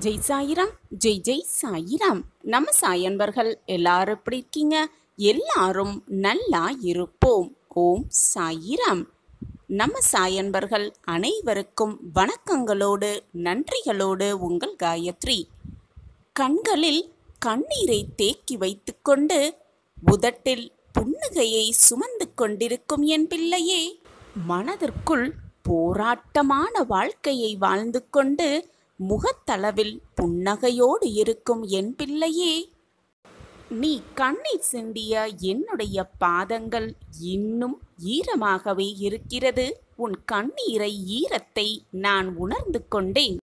ஜெய் சாயிராம். ஜெய் ஜெய் சாயிராம். நம்ம சாயன்பர்கள் எல்லாரும் எப்படி இருக்கீங்க? எல்லாரும் நல்லா இருப்போம். ஓம் சாயிராம். நம்ம சாயன்பர்கள் அனைவருக்கும் வணக்கங்களோடு நன்றிகளோடு உங்கள் காயத்ரி. கண்களில் கண்ணீரை தேக்கி வைத்துக்கொண்டு உதட்டில் புன்னகையை சுமந்து கொண்டிருக்கும் என் பிள்ளையே, மனதிற்குள் போராட்டமான வாழ்க்கையை வாழ்ந்து கொண்டு முகத்தளவில் புன்னகையோடு இருக்கும் என் பிள்ளையே, நீ கண்ணீர் சிந்திய என்னுடைய பாதங்கள் இன்னும் ஈரமாகவே இருக்கிறது. உன் கண்ணீரை ஈரத்தை நான் உணர்ந்து கொண்டேன்.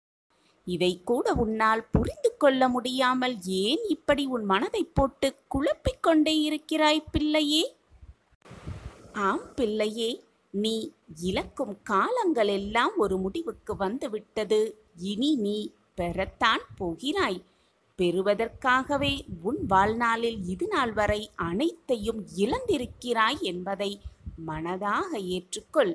இதை கூட உன்னால் புரிந்து கொள்ள முடியாமல் ஏன் இப்படி உன் மனதை போட்டு குழப்பிக் கொண்டே இருக்கிறாய் பிள்ளையே? ஆம் பிள்ளையே, நீ இழக்கும் காலங்கள் எல்லாம் ஒரு முடிவுக்கு வந்துவிட்டது. இனி நீ பெறத்தான் போகிறாய். பெறுவதற்காகவே உன் வாழ்நாளில் இது நாள் வரை அனைத்தையும் இழந்திருக்கிறாய் என்பதை மனதாக ஏற்றுக்கொள்.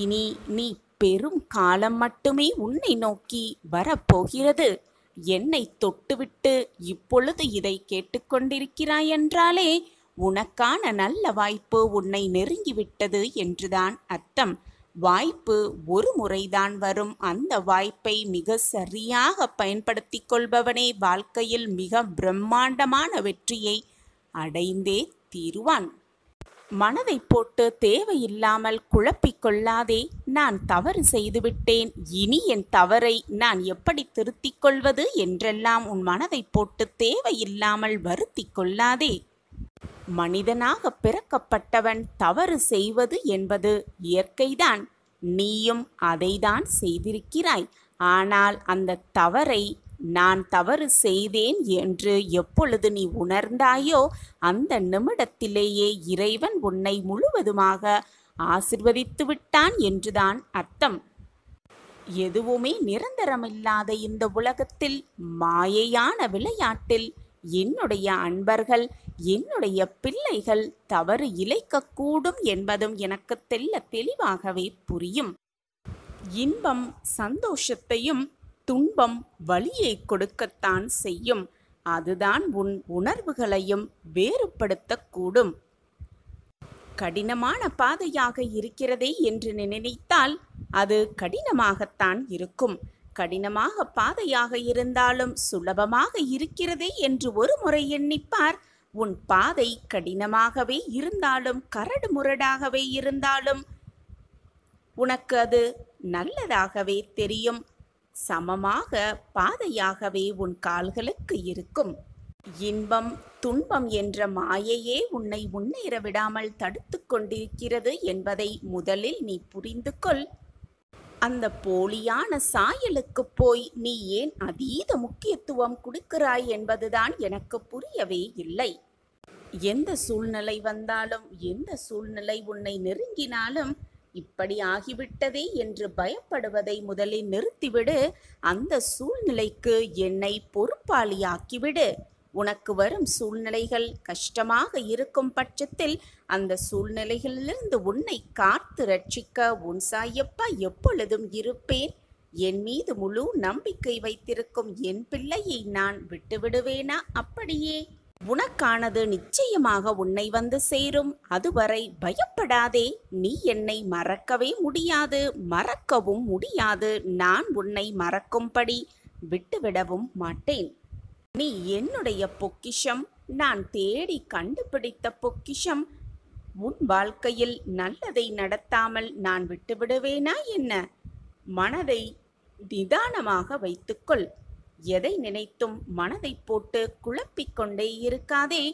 இனி நீ பெரும் காலம் மட்டுமே உன்னை நோக்கி வரப்போகிறது. என்னை தொட்டுவிட்டு இப்பொழுது இதை கேட்டுக்கொண்டிருக்கிறாய் என்றாலே உனக்கான நல்ல வாய்ப்பு உன்னை நெருங்கிவிட்டது என்றுதான் அர்த்தம். வாய்ப்பு ஒரு முறைதான் வரும். அந்த வாய்ப்பை மிக சரியாக பயன்படுத்தி கொள்பவனே வாழ்க்கையில் மிக பிரம்மாண்டமான வெற்றியை அடைந்தே தீருவான். மனதை போட்டு தேவையில்லாமல் குழப்பிக்கொள்ளாதே. நான் தவறு செய்துவிட்டேன், இனி என் தவறை நான் எப்படி திருத்திக் கொள்வது என்றெல்லாம் உன் மனதை போட்டு தேவையில்லாமல் வருத்தி கொள்ளாதே. மனிதனாக பிறக்கப்பட்டவன் தவறு செய்வது என்பது இயற்கைதான். நீயும் அதைதான் செய்திருக்கிறாய். ஆனால் அந்த தவறை நான் தவறு செய்தேன் என்று எப்பொழுது நீ உணர்ந்தாயோ அந்த நிமிடத்திலேயே இறைவன் உன்னை முழுவதுமாக ஆசிர்வதித்து விட்டான் என்றுதான் அர்த்தம். எதுவுமே நிரந்தரமில்லாத இந்த உலகத்தில் மாயையான விளையாட்டில் என்னுடைய அன்பர்கள், என்னுடைய பிள்ளைகள் தவறு இழைக்கக்கூடும் என்பதும் எனக்கு தெளிவாகவே புரியும். இன்பம் சந்தோஷத்தையும், துன்பம் வலியை கொடுக்கத்தான் செய்யும். அதுதான் உன் உணர்வுகளையும் வேறுபடுத்தக்கூடும். கடினமான பாதையாக இருக்கிறதே என்று நினைத்தால் அது கடினமாகத்தான் இருக்கும். கடினமாக பாதையாக இருந்தாலும் சுலபமாக இருக்கிறதே என்று ஒரு முறை எண்ணிப்பார். உன் பாதை கடினமாகவே இருந்தாலும் கரடு முரடாகவே இருந்தாலும் உனக்கு அது நல்லதாகவே தெரியும். சமமாக பாதையாகவே உன் கால்களுக்கு இருக்கும். இன்பம் துன்பம் என்ற மாயையே உன்னை முன்னேற விடாமல் தடுத்து கொண்டிருக்கிறது என்பதை முதலில் நீ புரிந்து கொள். அந்த போலியான சாயலுக்கு போய் நீ ஏன் அதீத முக்கியத்துவம் கொடுக்கிறாய் என்பதுதான் எனக்கு புரியவே இல்லை. எந்த சூழ்நிலை வந்தாலும், எந்த சூழ்நிலை உன்னை நெருங்கினாலும் இப்படி ஆகிவிட்டதே என்று பயப்படுவதை முதலில் நிறுத்திவிடு. அந்த சூழ்நிலைக்கு என்னை பொறுப்பாளியாக்கிவிடு. உனக்கு வரும் சூழ்நிலைகள் கஷ்டமாக இருக்கும் பட்சத்தில் அந்த சூழ்நிலைகளிலிருந்து உன்னை காத்து ரட்சிக்க உன் சாயப்பா எப்பொழுதும் இருப்பேன். என் மீது முழு நம்பிக்கை வைத்திருக்கும் என் பிள்ளையை நான் விட்டுவிடுவேனா? அப்படியே உனக்கானது நிச்சயமாக உன்னை வந்து சேரும். அதுவரை பயப்படாதே. நீ என்னை மறக்கவே முடியாது, மறக்கவும் முடியாது. நான் உன்னை மறக்கும்படி விட்டுவிடவும் மாட்டேன். நீ என்னுடைய பொக்கிஷம், நான் தேடி கண்டுபிடித்த பொக்கிஷம். உன் வாழ்க்கையில் நல்லதை நடத்தாமல் நான் விட்டுவிடுவேனா என்ன? மனதை நிதானமாக வைத்துக்கொள். எதை நினைத்தும் மனதை போட்டு குழப்பிக்கொண்டே இருக்காதே.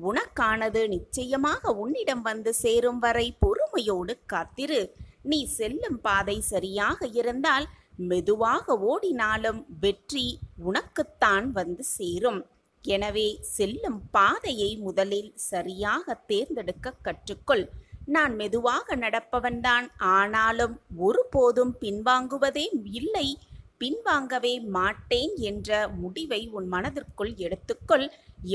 உனக்கானது நிச்சயமாக உன்னிடம் வந்து சேரும் வரை பொறுமையோடு காத்திரு. நீ செல்லும் பாதை சரியாக இருந்தால் மெதுவாக ஓடினாலும் வெற்றி உனக்குத்தான் வந்து சேரும். எனவே செல்லும் பாதையை முதலில் சரியாக தேர்ந்தெடுக்க கற்றுக்கொள். நான் மெதுவாக நடப்பவன்தான், ஆனாலும் ஒருபோதும் பின்வாங்குவதே இல்லை, பின்வாங்கவே மாட்டேன் என்ற முடிவை உன் மனதிற்குள் எடுத்துக்கொள்.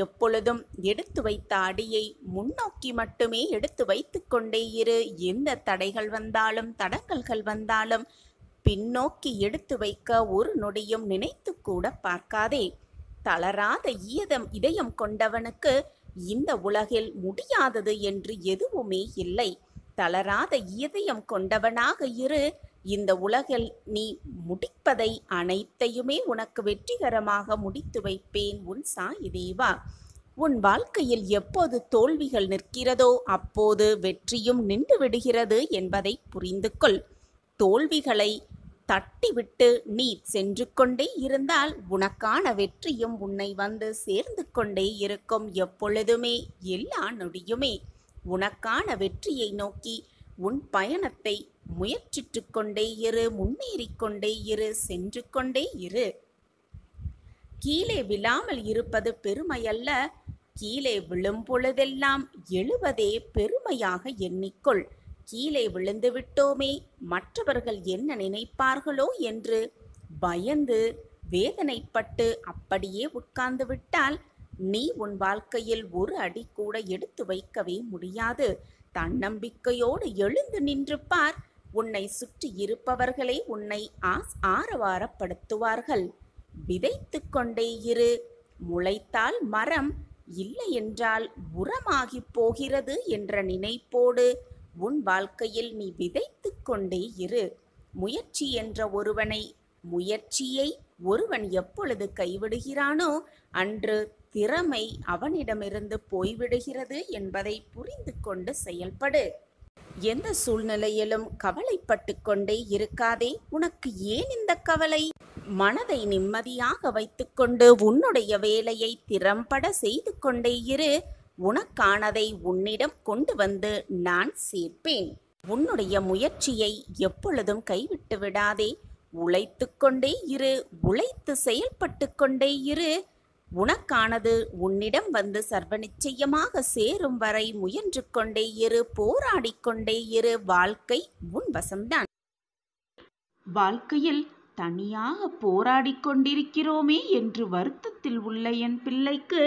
எப்பொழுதும் எடுத்து வைத்த அடியை முன்னோக்கி மட்டுமே எடுத்து வைத்து கொண்டே இரு. எந்த தடைகள் வந்தாலும், தடங்கல்கள் வந்தாலும் பின்னோக்கி எடுத்து வைக்க ஒரு நொடியும் நினைத்து கூட பார்க்காதே. தளராத இதயம் கொண்டவனுக்கு இந்த உலகில் முடியாதது என்று எதுவுமே இல்லை. தளராத இதயம் கொண்டவனாக இரு. இந்த உலகில் நீ முடிப்பதை அனைத்தையுமே உனக்கு வெற்றிகரமாக முடித்து வைப்பேன் உன் சாயி தேவா. உன் வாழ்க்கையில் எப்போது தோல்விகள் நிற்கிறதோ அப்போது வெற்றியும் நின்று விடுகிறது என்பதை புரிந்து கொள். தோல்விகளை தட்டிவிட்டு நீ சென்று கொண்டே இருந்தால் உனக்கான வெற்றியும் உன்னை வந்து சேர்ந்து கொண்டே இருக்கும். எப்பொழுதுமே எல்லா நொடியுமே உனக்கான வெற்றியை நோக்கி உன் பயணத்தை முயற்சித்து கொண்டே இரு. முன்னேறிக்கொண்டே இரு. சென்று கொண்டே இரு. கீழே விழாமல் இருப்பது பெருமையல்ல. கீழே விழும் பொழுதெல்லாம் எழுவதே பெருமையாக எண்ணிக்கொள். கீழே விழுந்து விட்டோமே, மற்றவர்கள் என்ன நினைப்பார்களோ என்று பயந்து வேதனைப்பட்டு அப்படியே உட்கார்ந்து விட்டால் நீ உன் வாழ்க்கையில் ஒரு அடி கூட எடுத்து வைக்கவே முடியாது. தன்னம்பிக்கையோடு எழுந்து நின்று பார். உன்னை சுற்றி இருப்பவர்களே உன்னை ஆரவாரப்படுத்துவார்கள். விதைத்து கொண்டே இரு. முளைத்தால் மரம், இல்லை என்றால் உரமாகி போகிறது என்ற நினைப்போடு உன் வாழ்க்கையில் நீ விதைத்து கொண்டே இரு. முயற்சியை ஒருவன் எப்பொழுது கைவிடுகிறானோ அன்று திறமை அவனிடமிருந்து போய்விடுகிறது என்பதை புரிந்து கொண்டு செயல்படு. எந்த சூழ்நிலையிலும் கவலைப்பட்டு கொண்டே இருக்காதே. உனக்கு ஏன் இந்த கவலை? மனதை நிம்மதியாக வைத்துக்கொண்டு உன்னுடைய வேலையை திறம்பட செய்து கொண்டே இரு. உனக்கானதை உன்னிடம் கொண்டு வந்து நான் சேர்ப்பேன். உன்னுடைய முயற்சியை எப்பொழுதும் கைவிட்டு விடாதே. உழைத்து கொண்டே இரு. உழைத்து செயல்பட்டு கொண்டே இரு. உனக்கானது உன்னிடம் வந்து சர்வ நிச்சயமாக சேரும் வரை முயன்று கொண்டே இரு. போராடிக்கொண்டே இரு. வாழ்க்கை உன் வசம்தான். வாழ்க்கையில் தனியாக போராடிக் கொண்டிருக்கிறோமே என்று வருத்தத்தில் உள்ள என் பிள்ளைக்கு,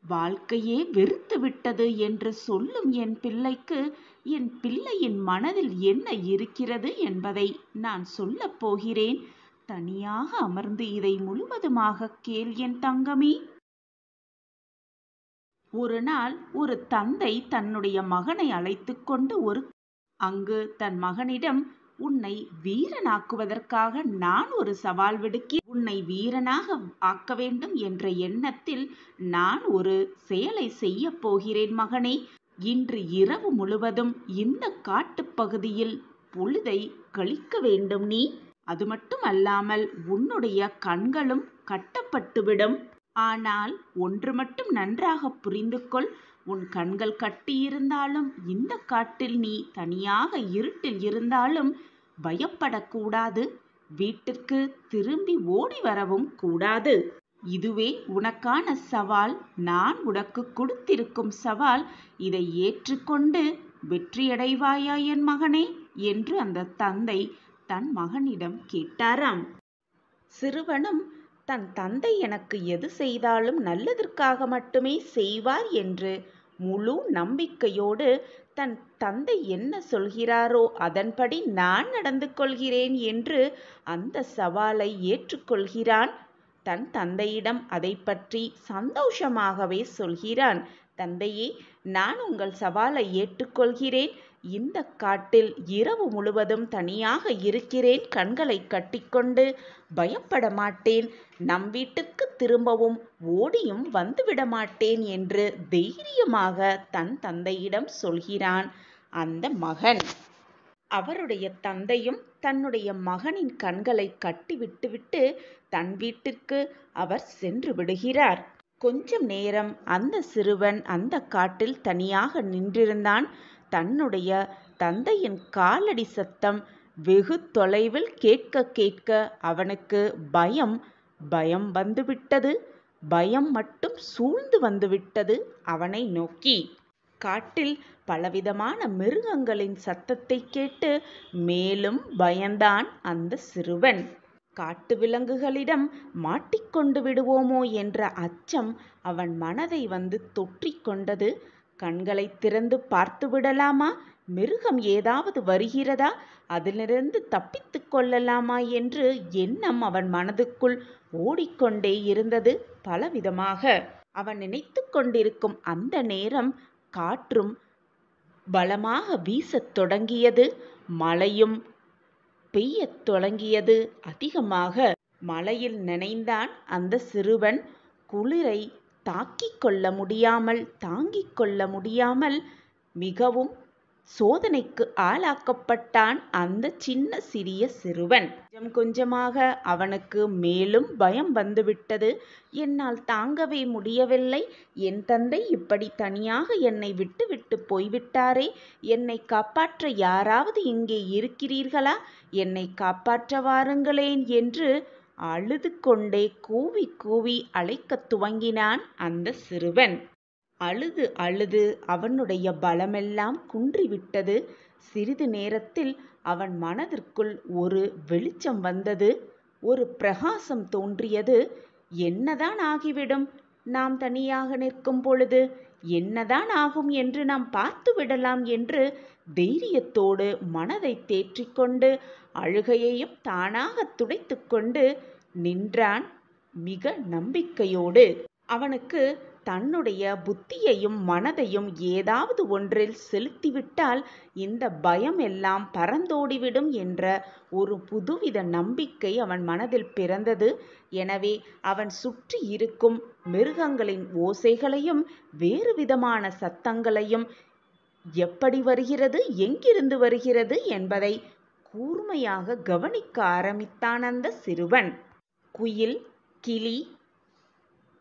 வாழ்க்கையே வெறுத்து விட்டது என்று சொல்லும் என் பிள்ளைக்கு, என் பிள்ளையின் மனதில் என்ன இருக்கிறது என்பதை நான் சொல்லப் போகிறேன். தனியாக அமர்ந்து இதை முழுவதுமாக கேள் என் தங்கமே. ஒரு நாள் ஒரு தந்தை தன்னுடைய மகனை அழைத்து கொண்டு அங்கு தன் மகனிடம், உன்னை வீரனாக்குவதற்காக நான் ஒரு சவால் விடுக்கி உன்னை வீரனாக ஆக்க வேண்டும் என்ற எண்ணத்தில் நான் ஒரு செயலை செய்ய போகிறேன் மகனே. இன்று இரவு முழுவதும் இந்த காட்டுப்பகுதியில் பொழுதை கழிக்க வேண்டும் நீ. அது மட்டும் அல்லாமல் உன்னுடைய கண்களும் கட்டப்பட்டுவிடும். ஆனால் ஒன்று மட்டும் நன்றாக புரிந்து கொள். உன் கண்கள் கட்டியிருந்தாலும் இந்த காட்டில் நீ தனியாக இருட்டில் இருந்தாலும் பயப்படக்கூடாது. வீட்டிற்கு திரும்பி ஓடி வரவும் கூடாது. இதுவே உனக்கான சவால். நான் உனக்கு கொடுத்திருக்கும் சவால். இதை ஏற்றுக்கொண்டு வெற்றியடைவாயா என் மகனே என்று அந்த தந்தை தன் மகனிடம் கேட்டாராம். சிறுவனும் தன் தந்தை எனக்கு எது செய்தாலும் நல்லதற்காக மட்டுமே செய்வார் என்று முழு நம்பிக்கையோடு தன் தந்தை என்ன சொல்கிறாரோ அதன்படி நான் நடந்து கொள்கிறேன் என்று அந்த சவாலை ஏற்றுக்கொள்கிறான். தன் தந்தையிடம் அதை பற்றி சந்தோஷமாகவே சொல்கிறான். தந்தையே, நான் உங்கள் சவாலை ஏற்றுக்கொள்கிறேன். இந்த காட்டில் இரவு முழுவதும் தனியாக இருக்கிறேன். கண்களை கட்டிக்கொண்டு பயப்பட மாட்டேன். நம் வீட்டுக்கு திரும்பவும் ஓடியும் வந்துவிட மாட்டேன் என்று தைரியமாக தன் தந்தையிடம் சொல்கிறான் அந்த மகன். அவருடைய தந்தையும் தன்னுடைய மகனின் கண்களை கட்டி விட்டுவிட்டு தன் வீட்டிற்கு அவர் சென்று விடுகிறார். கொஞ்சம் நேரம் அந்த சிறுவன் அந்த காட்டில் தனியாக நின்றிருந்தான். தன்னுடைய தந்தையின் காலடி சத்தம் வெகு தொலைவில் கேட்க கேட்க அவனுக்கு பயம் வந்துவிட்டது. பயம் மட்டும் சூழ்ந்து வந்துவிட்டது அவனை நோக்கி. காட்டில் பலவிதமான மிருகங்களின் சத்தத்தை கேட்டு மேலும் பயந்தான் அந்த சிறுவன். காட்டு விலங்குகளிடம் மாட்டிக்கொண்டு விடுவோமோ என்ற அச்சம் அவன் மனதை வந்து தொற்றிக் கொண்டது. கண்களை திறந்து பார்த்து விடலாமா? மிருகம் ஏதாவது வருகிறதா, அதிலிருந்து தப்பித்து கொள்ளலாமா என்று எண்ணம் அவன் மனதுக்குள் ஓடிக்கொண்டே இருந்தது பலவிதமாக. அவன் நினைத்து கொண்டிருக்கும் அந்த நேரம் காற்றும் பலமாக வீசத் தொடங்கியது. மழையும் பெய்யத் தொடங்கியது அதிகமாக. மழையில் நனைந்தான் அந்த சிறுவன். குளிரை தாங்கிக் கொள்ள முடியாமல் மிகவும் சோதனைக்கு ஆளாக்கப்பட்டான் அந்த சின்ன சிறிய சிறுவன். கொஞ்சம் கொஞ்சமாக அவனுக்கு மேலும் பயம் வந்துவிட்டது. என்னால் தாங்கவே முடியவில்லை. என் தந்தை இப்படி தனியாக என்னை விட்டுவிட்டு போய்விட்டாரே. என்னை காப்பாற்ற யாராவது இங்கே இருக்கிறீர்களா? என்னை காப்பாற்ற வாருங்களேன் என்று அழுது கொண்டே கூவி கூவி அழைக்கத் துவங்கினான் அந்த சிறுவன். அழுது அழுது அவனுடைய பலமெல்லாம் குன்றிவிட்டது. சிறிது நேரத்தில் அவன் மனதிற்குள் ஒரு வெளிச்சம் வந்தது. ஒரு பிரகாசம் தோன்றியது. என்னதான் ஆகிவிடும்? நாம் தனியாக நிற்கும் பொழுது என்னதான் ஆகும் என்று நாம் பார்த்து விடலாம் என்று தைரியத்தோடு மனதை தேற்றிக்கொண்டு அழுகையையும் தானாக துடைத்து கொண்டு நின்றான் மிக நம்பிக்கையோடு. அவனுக்கு தன்னுடைய புத்தியையும் மனதையும் ஏதாவது ஒன்றில் செலுத்திவிட்டால் இந்த பயம் எல்லாம் பறந்தோடிவிடும் என்ற ஒரு புதுவித நம்பிக்கை அவன் மனதில் பிறந்தது. எனவே அவன் சுற்றி இருக்கும் மிருகங்களின் ஓசைகளையும் வேறு விதமான சத்தங்களையும் எப்படி வருகிறது, எங்கிருந்து வருகிறது என்பதை கூர்மையாக கவனிக்க ஆரம்பித்தான் அந்த சிறுவன். குயில், கிளி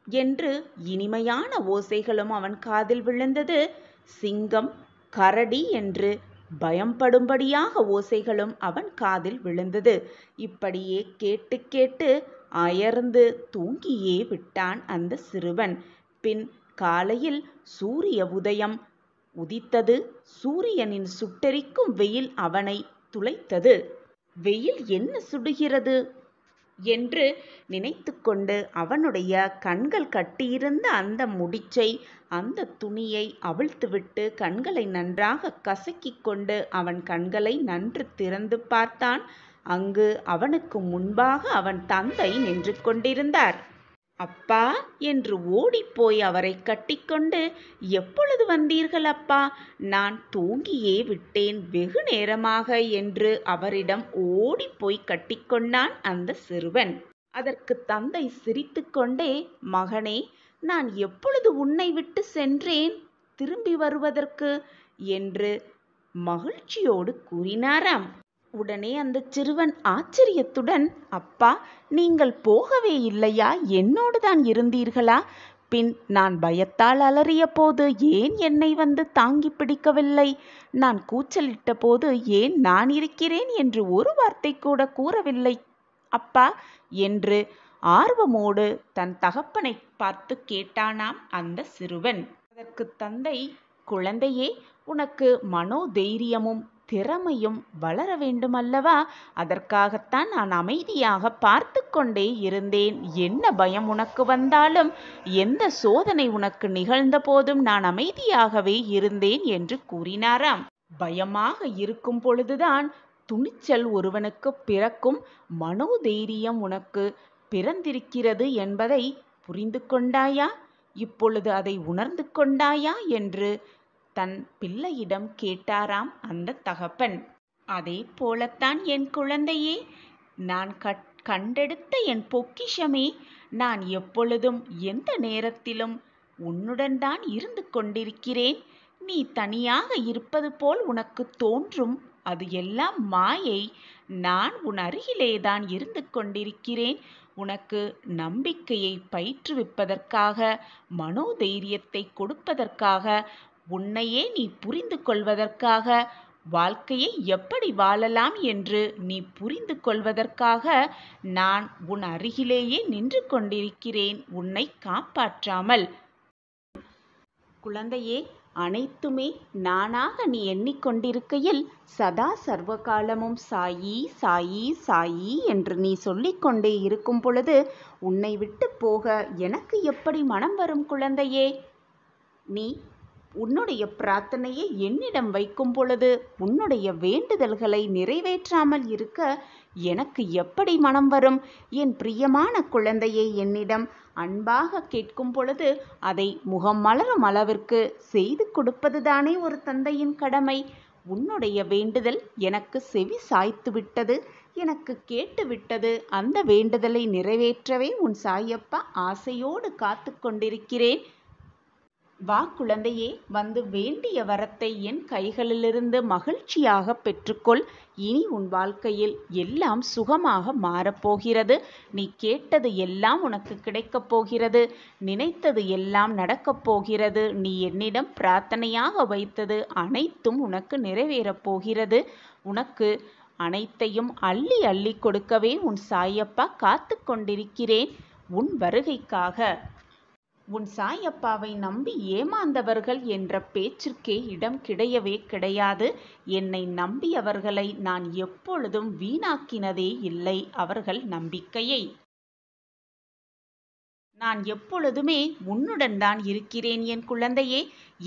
என்று இனிமையான ஓசைகளும் அவன் காதில் விழுந்தது. சிங்கம், கரடி என்று பயப்படும்படியாக ஓசைகளும் அவன் காதில் விழுந்தது. இப்படியே கேட்டு கேட்டு அயர்ந்து தூங்கியே விட்டான் அந்த சிறுவன். பின் காலையில் சூரிய உதயம் உதித்தது. சூரியனின் சுட்டெரிக்கும் வெயில் அவனை துளைத்தது. வெயில் என்ன சுடுகிறது என்று நினைத்து கொண்டு அவனுடைய கண்கள் கட்டியிருந்த அந்த முடிச்சை, அந்த துணியை அவிழ்த்துவிட்டு கண்களை நன்றாக கசக்கிக் கொண்டு அவன் கண்களை நன்று திறந்து பார்த்தான். அங்கு அவனுக்கு முன்பாக அவன் தந்தை நின்று கொண்டிருந்தார். அப்பா என்று ஓடிப்போய் அவரை கட்டிக்கொண்டு, எப்பொழுது வந்தீர்கள் அப்பா? நான் தூங்கியே விட்டேன் வெகு நேரமாக என்று அவரிடம் ஓடிப்போய் கட்டிக்கொண்டான் அந்த சிறுவன். அதற்கு தந்தை சிரித்து கொண்டே, மகனே, நான் எப்பொழுது உன்னை விட்டு சென்றேன் திரும்பி வருவதற்கு என்று மகிழ்ச்சியோடு கூறினாராம். உடனே அந்த சிறுவன் ஆச்சரியத்துடன், அப்பா, நீங்கள் போகவே இல்லையா? என்னோடுதான் இருந்தீர்களா? பின் நான் பயத்தால் அலறிய போது ஏன் என்னை வந்து தாங்கி பிடிக்கவில்லை? நான் கூச்சலிட்ட போது ஏன் நான் இருக்கிறேன் என்று ஒரு வார்த்தை கூட கூறவில்லை அப்பா என்று ஆர்வமோடு தன் தகப்பனை பார்த்து கேட்டானாம் அந்த சிறுவன். அதற்கு தந்தை, குழந்தையே, உனக்கு மனோதைரியமும் திறமையும் வளர வேண்டுமல்லவா? அதற்காகத்தான் நான் அமைதியாக பார்த்து கொண்டே இருந்தேன். என்ன பயம் உனக்கு வந்தாலும், எந்த சோதனை உனக்கு நிகழ்ந்த போதும் நான் அமைதியாகவே இருந்தேன் என்று கூறினாராம். பயமாக இருக்கும் பொழுதுதான் துணிச்சல் ஒருவனுக்கு பிறக்கும். மனோதைரியம் உனக்கு பிறந்திருக்கிறது என்பதை புரிந்து கொண்டாயா? இப்பொழுது அதை உணர்ந்து கொண்டாயா என்று தன் பிள்ளையிடம் கேட்டாராம் அந்த தகப்பன். அதே போலத்தான் என் குழந்தையே, நான் கண்டெடுத்த என் பொக்கிஷமே, நான் எப்பொழுதும் எந்த நேரத்திலும் உன்னுடன் தான் இருந்து கொண்டிருக்கிறேன். நீ தனியாக இருப்பது போல் உனக்கு தோன்றும், அது எல்லாம் மாயை. நான் உன் அருகிலேதான் இருந்து கொண்டிருக்கிறேன். உனக்கு நம்பிக்கையை பயிற்றுவிப்பதற்காக, மனோதைரியத்தை கொடுப்பதற்காக, உன்னையே நீ புரிந்து கொள்வதற்காக, வாழ்க்கையை எப்படி வாழலாம் என்று நீ புரிந்து கொள்வதற்காக நான் உன் அருகிலேயே நின்று கொண்டிருக்கிறேன், உன்னை காப்பாற்றாமல். குழந்தையே, அனைத்துமே நானாக நீ எண்ணிக்கொண்டிருக்கையில் சதா சர்வகாலமும் சாயி சாயி சாயி என்று நீ சொல்லிக்கொண்டே இருக்கும் பொழுது உன்னை விட்டு போக எனக்கு எப்படி மனம் வரும் குழந்தையே? நீ உன்னுடைய பிரார்த்தனையை என்னிடம் வைக்கும் பொழுது உன்னுடைய வேண்டுதல்களை நிறைவேற்றாமல் இருக்க எனக்கு எப்படி மனம் வரும்? என் பிரியமான குழந்தையை என்னிடம் அன்பாக கேட்கும் பொழுது அதை முகம் மலரும் அளவிற்கு செய்து கொடுப்பதுதானே ஒரு தந்தையின் கடமை. உன்னுடைய வேண்டுதல் எனக்கு செவி சாய்த்து விட்டது, எனக்கு கேட்டு விட்டது. அந்த வேண்டுதலை நிறைவேற்றவே உன் சாயப்பா ஆசையோடு காத்து கொண்டிருக்கிறேன். வா குழந்தையே, வந்து வேண்டிய வரத்தை என் கைகளிலிருந்து மகிழ்ச்சியாக பெற்றுக்கொள். இனி உன் வாழ்க்கையில் எல்லாம் சுகமாக மாறப்போகிறது. நீ கேட்டது எல்லாம் உனக்கு கிடைக்கப் போகிறது. நினைத்தது எல்லாம் நடக்கப் போகிறது. நீ என்னிடம் பிரார்த்தனையாக வைத்தது அனைத்தும் உனக்கு நிறைவேறப் போகிறது. உனக்கு அனைத்தையும் அள்ளி அள்ளி கொடுக்கவே உன் சாயப்பா காத்து கொண்டிருக்கிறேன். உன் வருகைக்காக. உன் சாயப்பாவை நம்பி ஏமாந்தவர்கள் என்ற பேச்சிற்கே இடம் கிடையவே கிடையாது. என்னை நம்பியவர்களை நான் எப்பொழுதும் வீணாக்கினதே இல்லை. அவர்கள் நம்பிக்கையை நான் எப்பொழுதுமே உன்னுடன் தான் இருக்கிறேன் என் குழந்தையே.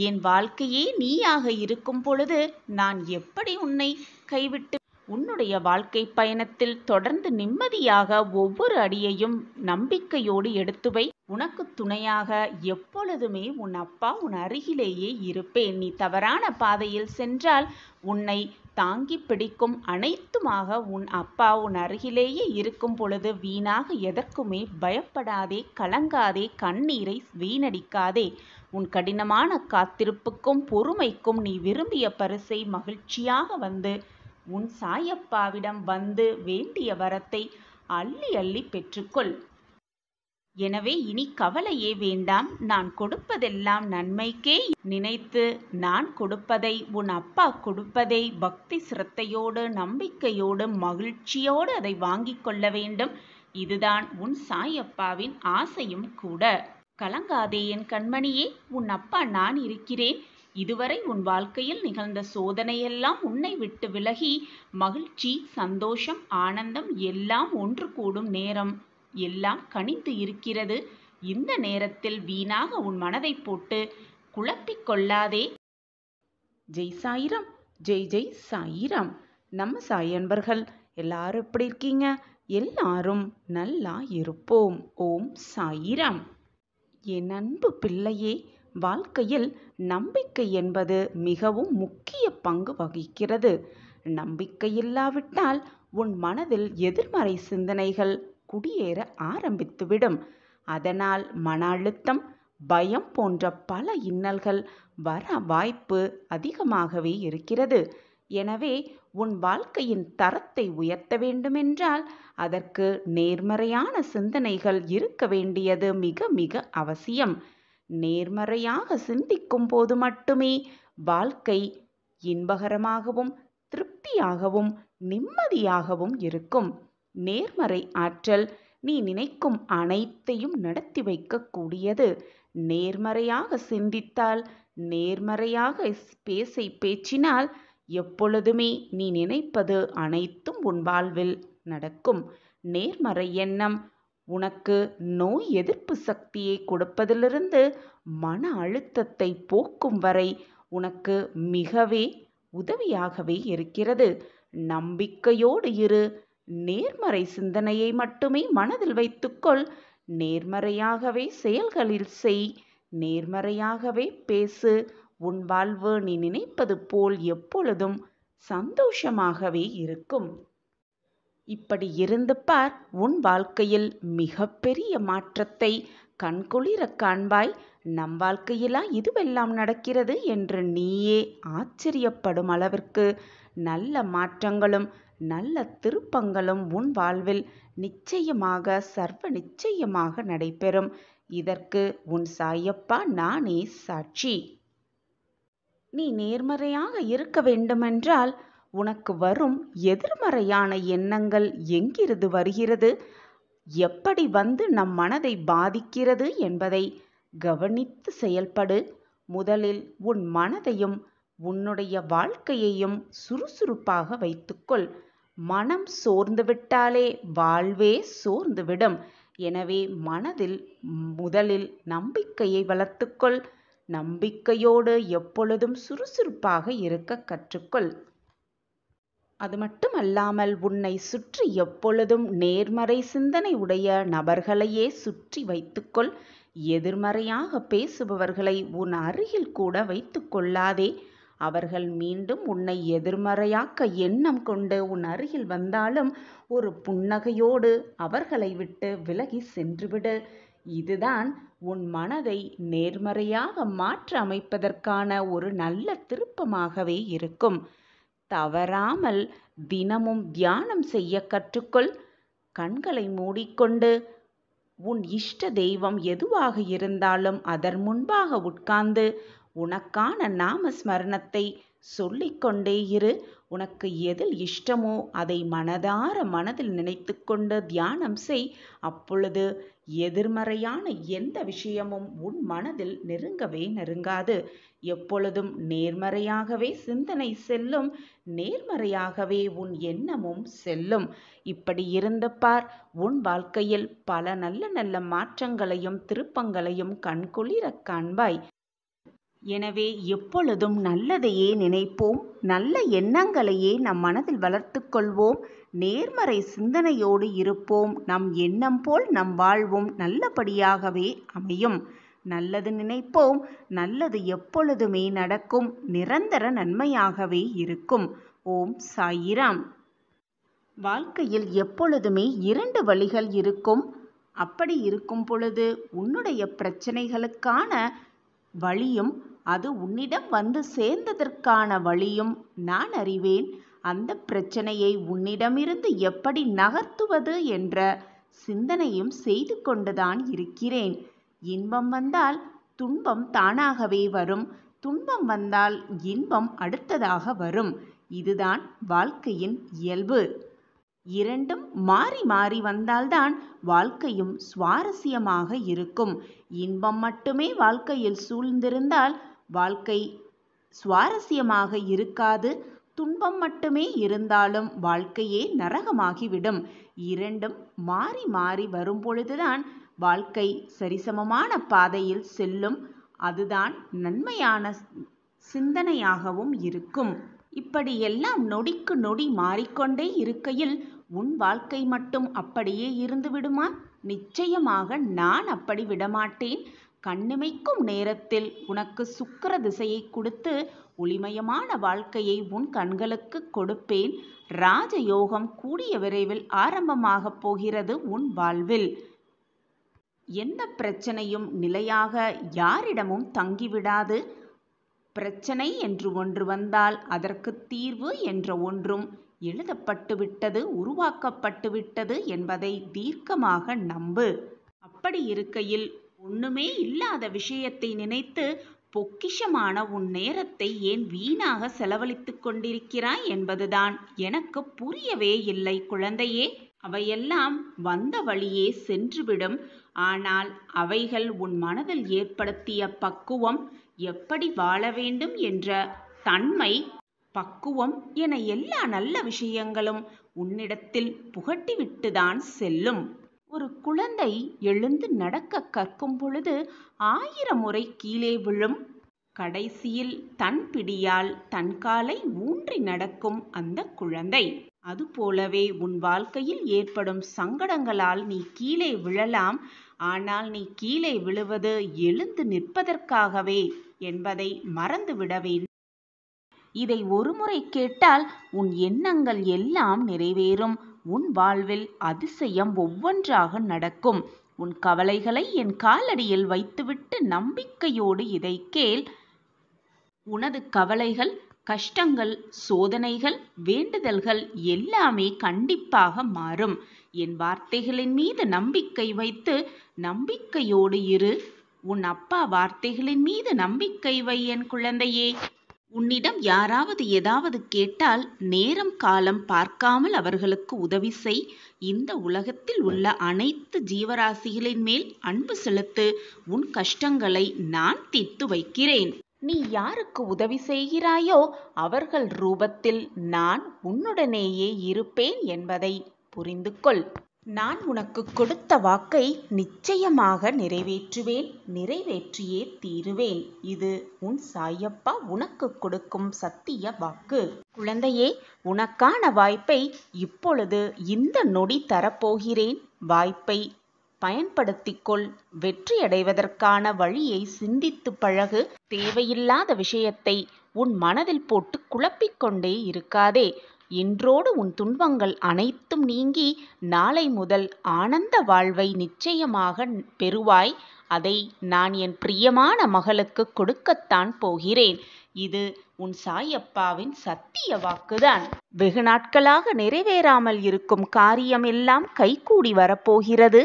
என் வாழ்க்கையே நீயாக இருக்கும் பொழுது நான் எப்படி உன்னை கைவிட்டு உன்னுடைய வாழ்க்கை பயணத்தில் தொடர்ந்து நிம்மதியாக ஒவ்வொரு அடியையும் நம்பிக்கையோடு எடுத்து வை. உனக்கு துணையாக எப்பொழுதுமே உன் அப்பா உன் அருகிலேயே இருப்பேன். நீ தவறான பாதையில் சென்றால் உன்னை தாங்கி பிடிக்கும் அனைத்துமாக உன் அப்பா உன் அருகிலேயே இருக்கும் பொழுது வீணாக எதற்குமே பயப்படாதே, கலங்காதே, கண்ணீரை வீணடிக்காதே. உன் கடினமான காத்திருப்புக்கும் பொறுமைக்கும் நீ விரும்பிய பரிசை மகிழ்ச்சியாக வந்து உன் சாயப்பாவிடம் வந்து வேண்டிய வரத்தை அள்ளி அள்ளி பெற்றுக்கொள். எனவே இனி கவலையே வேண்டாம். நான் கொடுப்பதெல்லாம் நன்மைக்கே நினைத்து நான் கொடுப்பதை உன் அப்பா கொடுப்பதை பக்தி சிரத்தையோடு நம்பிக்கையோடு மகிழ்ச்சியோடு அதை வாங்கி கொள்ள வேண்டும். இதுதான் உன் சாயப்பாவின் ஆசையும் கூட. கலங்காதே என் கண்மணியே, உன் அப்பா நான் இருக்கிறேன். இதுவரை உன் வாழ்க்கையில் நிகழ்ந்த சோதனையெல்லாம் உன்னை விட்டு விலகி மகிழ்ச்சி, சந்தோஷம், ஆனந்தம் எல்லாம் ஒன்று கூடும் நேரம் எல்லாம் கனிந்து இருக்கிறது. இந்த நேரத்தில் வீணாக உன் மனதை போட்டு குழப்பிக் கொள்ளாதே. ஜெய் சாயிராம், ஜெய் ஜெய் சாயிராம். நம்ம சாய் அன்பர்கள் எல்லாரும் எப்படி இருக்கீங்க? எல்லாரும் நல்லா இருப்போம். ஓம் சாயிராம். என் அன்பு பிள்ளையே, வாழ்க்கையில் நம்பிக்கை என்பது மிகவும் முக்கிய பங்கு வகிக்கிறது. நம்பிக்கையில்லாவிட்டால் உன் மனதில் எதிர்மறை சிந்தனைகள் குடியேற ஆரம்பித்துவிடும். அதனால் மன அழுத்தம், பயம் போன்ற பல இன்னல்கள் வர வாய்ப்பு அதிகமாகவே இருக்கிறது. எனவே உன் வாழ்க்கையின் தரத்தை உயர்த்த வேண்டுமென்றால் அதற்கு நேர்மறையான சிந்தனைகள் இருக்க வேண்டியது மிக மிக அவசியம். நேர்மறையாக சிந்திக்கும் போது மட்டுமே வாழ்க்கை இன்பகரமாகவும் திருப்தியாகவும் நிம்மதியாகவும் இருக்கும். நேர்மறை ஆற்றல் நீ நினைக்கும் அனைத்தையும் நடத்தி வைக்கக்கூடியது. நேர்மறையாக சிந்தித்தால், நேர்மறையாக பேச்சினால் எப்பொழுதுமே நீ நினைப்பது அனைத்தும் உன் வாழ்வில் நடக்கும். நேர்மறை எண்ணம் உனக்கு நோய் எதிர்ப்பு சக்தியை கொடுப்பதிலிருந்து மன அழுத்தத்தை போக்கும் வரை உனக்கு மிகவே உதவியாகவே இருக்கிறது. நம்பிக்கையோடு இரு. நேர்மறை சிந்தனையை மட்டுமே மனதில் வைத்துக்கொள். நேர்மறையாகவே செயல்களில் செய். நேர்மறையாகவே பேசு. உன் வாழ்வு நீ நினைப்பது போல் எப்பொழுதும் சந்தோஷமாகவே இருக்கும். இப்படி இருந்து பார், உன் வாழ்க்கையில் மிகப்பெரிய மாற்றத்தை கண்குளிர காண்பாய். நம் வாழ்க்கையிலா இதுவெல்லாம் நடக்கிறது என்று நீயே ஆச்சரியப்படும் அளவிற்கு நல்ல மாற்றங்களும் நல்ல திருப்பங்களும் உன் வாழ்வில் நிச்சயமாக சர்வ நிச்சயமாக நடைபெறும். இதற்கு உன் சாயப்பா நானே சாட்சி. நீ நேர்மறையாக இருக்க வேண்டுமென்றால் உனக்கு வரும் எதிர்மறையான எண்ணங்கள் எங்கிருந்து வருகிறது, எப்படி வந்து நம் மனதை பாதிக்கிறது என்பதை கவனித்து செயல்படு. முதலில் உன் மனதையும் உன்னுடைய வாழ்க்கையையும் சுறுசுறுப்பாக வைத்துக்கொள். மனம் சோர்ந்துவிட்டாலே வாழ்வே சோர்ந்துவிடும். எனவே மனதில் முதலில் நம்பிக்கையை வளர்த்துக்கொள். நம்பிக்கையோடு எப்பொழுதும் சுறுசுறுப்பாக இருக்க கற்றுக்கொள். அது மட்டுமல்லாமல் உன்னை சுற்றி எப்பொழுதும் நேர்மறை சிந்தனை உடைய நபர்களையே சுற்றி வைத்துக்கொள். எதிர்மறையாக பேசுபவர்களை உன் அருகில் கூட வைத்து கொள்ளாதே. அவர்கள் மீண்டும் உன்னை எதிர்மறையாக்க எண்ணம் கொண்டு உன் அருகில் வந்தாலும் ஒரு புன்னகையோடு அவர்களை விட்டு விலகி சென்றுவிடு. இதுதான் உன் மனதை நேர்மறையாக மாற்ற அமைப்பதற்கான ஒரு நல்ல திருப்பமாகவே இருக்கும். தவறாமல் தினமும் தியானம் செய்ய கற்றுக்கொள். கண்களை மூடிக்கொண்டு உன் இஷ்ட தெய்வம் எதுவாக இருந்தாலும் அதன் முன்பாக உட்கார்ந்து உனக்கான நாமஸ்மரணத்தை சொல்லிக்கொண்டே இரு. உனக்கு எதில் இஷ்டமோ அதை மனதார மனதில் நினைத்து கொண்டு தியானம் செய். அப்பொழுது எதிர்மறையான எந்த விஷயமும் உன் மனதில் நெருங்காது. எப்பொழுதும் நேர்மறையாகவே சிந்தனை செல்லும், நேர்மறையாகவே உன் எண்ணமும் செல்லும். இப்படி இருந்து பார், உன் வாழ்க்கையில் பல நல்ல நல்ல மாற்றங்களையும் திருப்பங்களையும் கண்குளிர காண்பாய். எனவே எப்பொழுதும் நல்லதையே நினைப்போம், நல்ல எண்ணங்களையே நம் மனதில் வளர்த்து கொள்வோம், நேர்மறை சிந்தனையோடு இருப்போம். நம் எண்ணம் போல் நம் வாழ்வும் நல்லபடியாகவே அமையும். நல்லது நினைப்போம், நல்லது எப்பொழுதுமே நடக்கும், நிரந்தர நன்மையாகவே இருக்கும். ஓம் சாயிராம். வாழ்க்கையில் எப்பொழுதுமே 2 வழிகள் இருக்கும். அப்படி இருக்கும் பொழுது உன்னுடைய பிரச்சனைகளுக்கான வழியும் அது உன்னிடம் வந்து சேர்ந்ததற்கான வழியும் நான் அறிவேன். அந்த பிரச்சனையை உன்னிடமிருந்து எப்படி நகர்த்துவது என்ற சிந்தனையும் செய்து கொண்டுதான் இருக்கிறேன். இன்பம் வந்தால் துன்பம் தானாகவே வரும், துன்பம் வந்தால் இன்பம் அடுத்ததாக வரும். இதுதான் வாழ்க்கையின் இயல்பு. 2ம் மாறி மாறி வந்தால்தான் வாழ்க்கையும் சுவாரஸ்யமாக இருக்கும். இன்பம் மட்டுமே வாழ்க்கையில் சூழ்ந்திருந்தால் வாழ்க்கை சுவாரஸ்யமாக இருக்காது. துன்பம் மட்டுமே இருந்தாலும் வாழ்க்கையே நரகமாகிவிடும். 2ம் மாறி மாறி வரும் பொழுதுதான் வாழ்க்கை சரிசமமான பாதையில் செல்லும். அதுதான் நன்மையான சிந்தனையாகவும் இருக்கும். இப்படி எல்லாம் நொடிக்கு நொடி மாறிக்கொண்டே இருக்கையில் உன் வாழ்க்கை மட்டும் அப்படியே இருந்து விடுமா? நிச்சயமாக நான் அப்படி விடமாட்டேன். கண்ணிமைக்கும் நேரத்தில் உனக்கு சுக்கிர திசையை கொடுத்து ஒளிமயமான வாழ்க்கையை உன் கண்களுக்கு கொடுப்பேன். ராஜயோகம் கூடிய விரைவில் ஆரம்பமாக போகிறது உன் வாழ்வில். எந்த பிரச்சனையும் நிலையாக யாரிடமும் தங்கிவிடாது. பிரச்சனை என்று ஒன்று வந்தால் அதற்கு தீர்வு என்ற ஒன்றும் எழுதப்பட்டுவிட்டது, உருவாக்கப்பட்டுவிட்டது என்பதை தீர்க்கமாக நம்பு. அப்படி இருக்கையில் ஒண்ணுமே இல்லாத விஷயத்தை நினைத்து பொக்கிஷமான உன் நேரத்தை ஏன் வீணாக செலவழித்து கொண்டிருக்கிறாய் என்பதுதான் எனக்கு புரியவே இல்லை குழந்தையே. அவையெல்லாம் வந்த வழியே சென்றுவிடும். ஆனால் அவைகள் உன் மனதில் ஏற்படுத்திய பக்குவம், எப்படி வாழ வேண்டும் என்ற தன்மை, பக்குவம் என எல்லா நல்ல விஷயங்களும் உன்னிடத்தில் புகட்டிவிட்டுதான் செல்லும். ஒரு குழந்தை எழுந்து நடக்க கற்கும் பொழுது 1000 முறை கீழே விழும். கடைசியில் தன் பிடியால் தன் காலை ஊன்றி நடக்கும் அந்த குழந்தை. அதுபோலவே உன் வாழ்க்கையில் ஏற்படும் சங்கடங்களால் நீ கீழே விழலாம். ஆனால் நீ கீழே விழுவது எழுந்து நிற்பதற்காகவே என்பதை மறந்துவிட வேண்டும். இதை ஒருமுறை கேட்டால் உன் எண்ணங்கள் எல்லாம் நிறைவேறும். உன் வாழ்வில் அதிசயம் ஒவ்வொன்றாக நடக்கும். உன் கவலைகளை என் காலடியில் வைத்துவிட்டு நம்பிக்கையோடு இதை கேள். உனது கவலைகள், கஷ்டங்கள், சோதனைகள், வேண்டுதல்கள் எல்லாமே கண்டிப்பாக மாறும். என் வார்த்தைகளின் மீது நம்பிக்கை வைத்து நம்பிக்கையோடு இரு. உன் அப்பா வார்த்தைகளின் மீது நம்பிக்கை வை என் குழந்தையே. உன்னிடம் யாராவது ஏதாவது கேட்டால் நேரம் காலம் பார்க்காமல் அவர்களுக்கு உதவி செய். இந்த உலகத்தில் உள்ள அனைத்து ஜீவராசிகளின் மேல் அன்பு செலுத்து. உன் கஷ்டங்களை நான் தீர்த்து வைக்கிறேன். நீ யாருக்கு உதவி செய்கிறாயோ அவர்கள் ரூபத்தில் நான் உன்னுடனேயே இருப்பேன் என்பதை புரிந்து கொள். நான் உனக்கு கொடுத்த வாக்கை நிச்சயமாக நிறைவேற்றுவேன், நிறைவேற்றியே தீருவேன். இது உன் சாயப்பா உனக்கு கொடுக்கும் சத்திய வாக்கு. குழந்தையே, உனக்கான வாய்ப்பை இப்பொழுது இந்த நொடி தரப்போகிறேன். வாய்ப்பை பயன்படுத்திக்கொள். வெற்றியடைவதற்கான வழியை சிந்தித்து பழகு. தேவையில்லாத விஷயத்தை உன் மனதில் போட்டு குழப்பிக்கொண்டே இருக்காதே. இன்றோடு உன் துன்பங்கள் அனைத்தும் நீங்கி நாளை முதல் ஆனந்த வாழ்வை நிச்சயமாக பெறுவாய். அதை நான் என் பிரியமான மகளுக்கு கொடுக்கத்தான் போகிறேன். இது உன் சாயப்பாவின் சத்திய வாக்குதான். வெகு நாட்களாக நிறைவேறாமல் இருக்கும் காரியம் எல்லாம் கைகூடி வரப்போகிறது.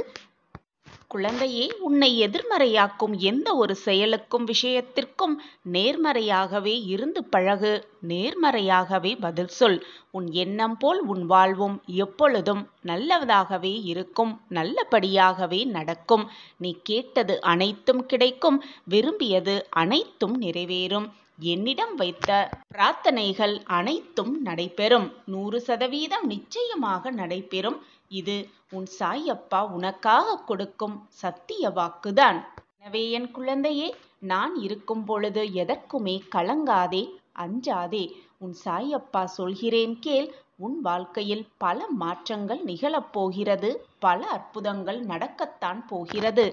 குழந்தையே, உன்னை எதிர்மறையாக்கும் எந்த ஒரு செயலுக்கும் விஷயத்திற்கும் நேர்மறையாகவே இருந்து பழகு. நேர்மறையாகவே பதில் சொல். உன் எண்ணம் போல் உன் வாழ்வும் எப்பொழுதும் நல்லதாகவே இருக்கும், நல்லபடியாகவே நடக்கும். நீ கேட்டது அனைத்தும் கிடைக்கும், விரும்பியது அனைத்தும் நிறைவேறும். என்னிடம் வைத்த பிரார்த்தனைகள் அனைத்தும் நடைபெறும். 100% நிச்சயமாக நடைபெறும். இது உன் சாயப்பா உனக்காக கொடுக்கும் சத்திய வாக்குதான். எனவே என் குழந்தையே, நான் இருக்கும் பொழுது எதற்குமே கலங்காதே, அஞ்சாதே. உன் சாயப்பா சொல்கிறேன் கேள். உன் வாழ்க்கையில் பல மாற்றங்கள் நிகழப்போகிறது. பல அற்புதங்கள் நடக்கத்தான் போகிறது.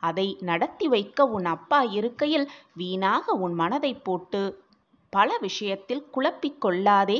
அதை நடத்தி வைக்க உன் அப்பா இருக்கையில் வீணாக உன் மனதை போட்டு பல விஷயத்தில் குழப்பிக் கொள்ளாதே.